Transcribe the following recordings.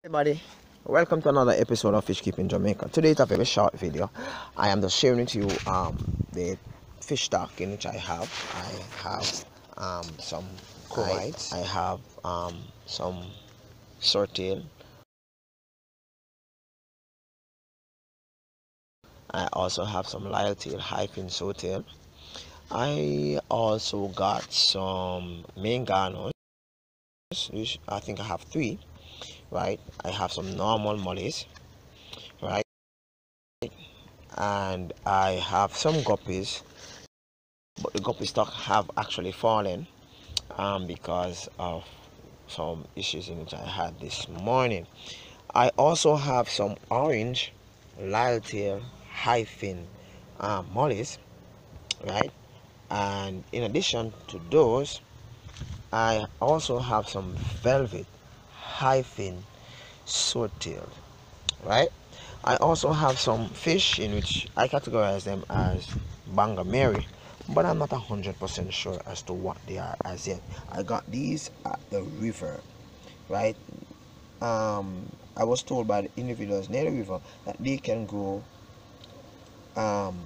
Everybody, welcome to another episode of Fish Keeping Jamaica. Today it's a very short video. I am just sharing with you the fish stock in which I have. I have some crovites. I have some swordtail. I also have some lyre-tail, high-fin swordtail. I also got some manganos, which I think I have three. Right, I have some normal mollies. Right, and I have some guppies, but the guppy stock have actually fallen because of some issues in which I had this morning. I also have some orange lyre-tail high-fin mollies, right? And in addition to those, I also have some velvet high-fin swordtail, right? I also have some fish in which I categorize them as Banga Mary, but I'm not 100% sure as to what they are as yet. I got these at the river, right? I was told by the individuals near the river that they can grow um,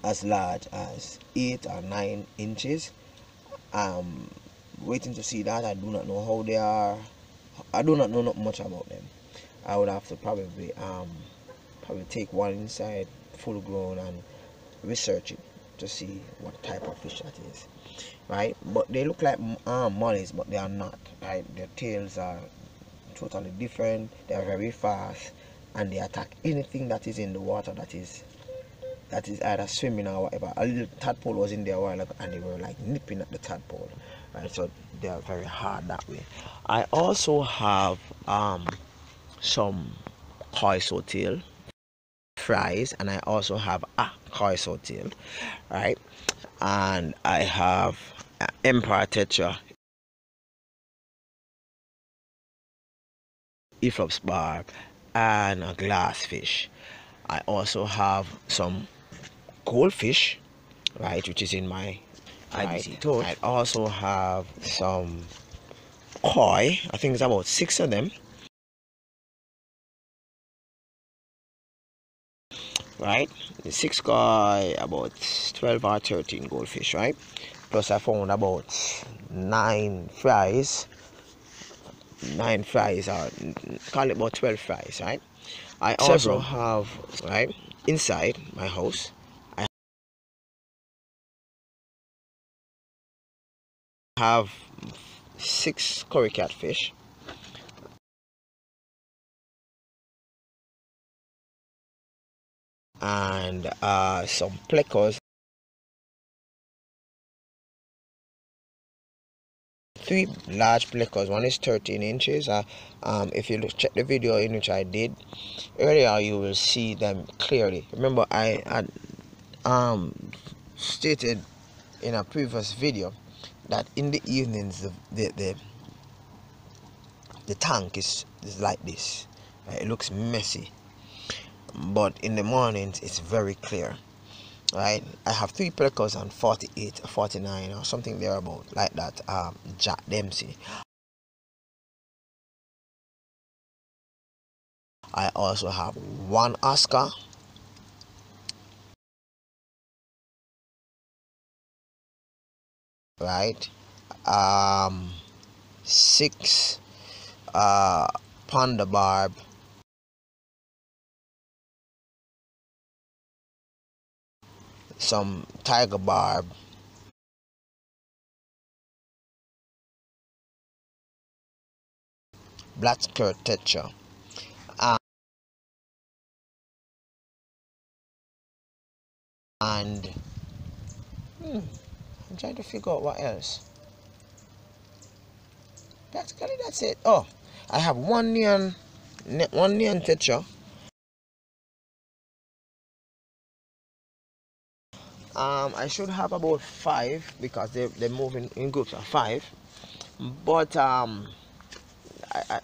as large as 8 or 9 inches. Waiting to see that. I do not know how they are. I do not know not much about them. I would have to probably take one inside full grown and research it to see what type of fish that is, right? But they look like mollies, but they are not, right? Their tails are totally different. They are very fast, and they attack anything that is in the water that is either swimming or whatever. A little tadpole was in there a while ago, and they were like nipping at the tadpole, right? So they are very hard that way. I also have some koi swordtail fries, and I also have a koi swordtail, right? And I have emperor tetra, ethiops barb, and a glass fish. I also have some goldfish, right, which is in my IBC tote. I also have some koi. I think it's about 6 of them, right? The 6 koi, about 12 or 13 goldfish, right? Plus I found about 9 fries. 9 fries, or call it about 12 fries, right? I also have, right, inside my house, I have 6 curry catfish, and some plecos, 3 large plecos. One is 13 inches. If you check the video in which I did earlier, you will see them clearly. Remember, I had stated in a previous video that in the evenings the tank is like this, right? It looks messy, but in the mornings it's very clear, right? I have 3 plecos and 48 or 49 or something thereabout, like that. Jack Dempsey. I also have 1 Oscar, right? 6 panda barb, some tiger barb, black skirt tetra, and I'm trying to figure out what else. Practically that's it. Oh, I have one neon tetra. I should have about 5 because they're moving in groups of 5. But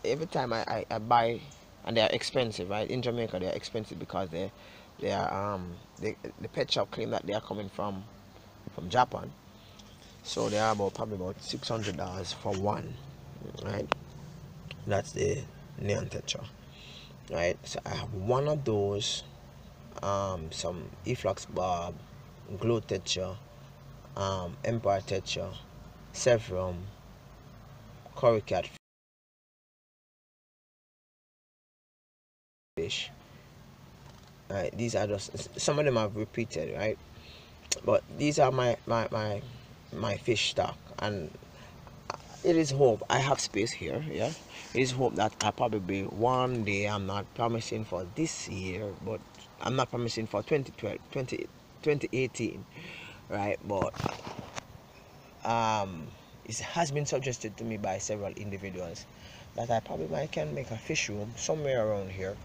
every time I buy, and they are expensive, right? In Jamaica they are expensive because they are the pet shop claim that they are coming from Japan. So they are probably about $600 for one, right? That's the neon tetra, right? So I have one of those, some efflux barb, glow tetra, empire tetra, severum, coricat fish. Right, these are just some of them I've repeated, right? But these are my fish stock, and it is hope I have space here. Yeah, it is hope that I probably one day, I'm not promising for this year, but I'm not promising for 2012 2018, right? But it has been suggested to me by several individuals that I probably might can make a fish room somewhere around here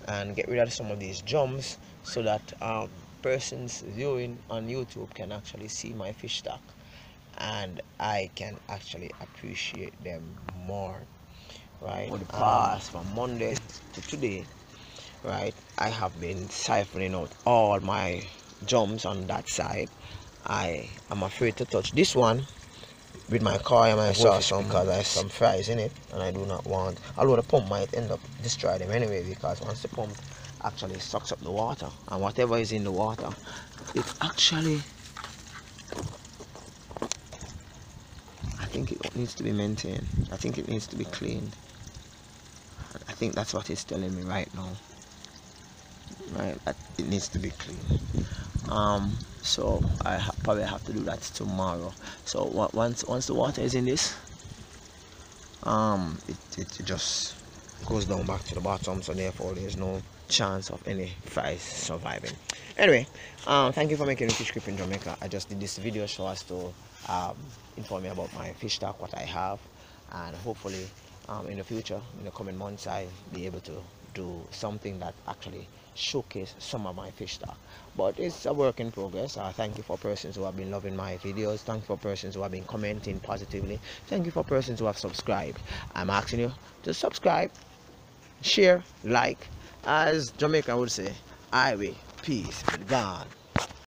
and get rid of some of these drums, so that persons viewing on YouTube can actually see my fish stock, and I can actually appreciate them more, right? For the past from Monday to today, right, I have been siphoning out all my drums on that side. I am afraid to touch this one with my car and my sauce because I have some fries in it, and I do not want, although the pump might end up destroy them anyway, because once the pump actually sucks up the water, and whatever is in the water, it actually, I think it needs to be maintained. I think it needs to be cleaned. I think that's what it's telling me right now, right, that it needs to be cleaned. So I probably have to do that tomorrow. So once the water is in this, it just goes down back to the bottom, so therefore there's no chance of any fries surviving. Anyway, thank you for making a fish grip in Jamaica. I just did this video so as to inform you about my fish stock, what I have, and hopefully in the future, in the coming months, I'll be able to do something that actually showcase some of my fish stock. But it's a work in progress. Thank you for persons who have been loving my videos. Thank you for persons who have been commenting positively. Thank you for persons who have subscribed. I'm asking you to subscribe, share, like. As Jamaica would say, I will peace be gone.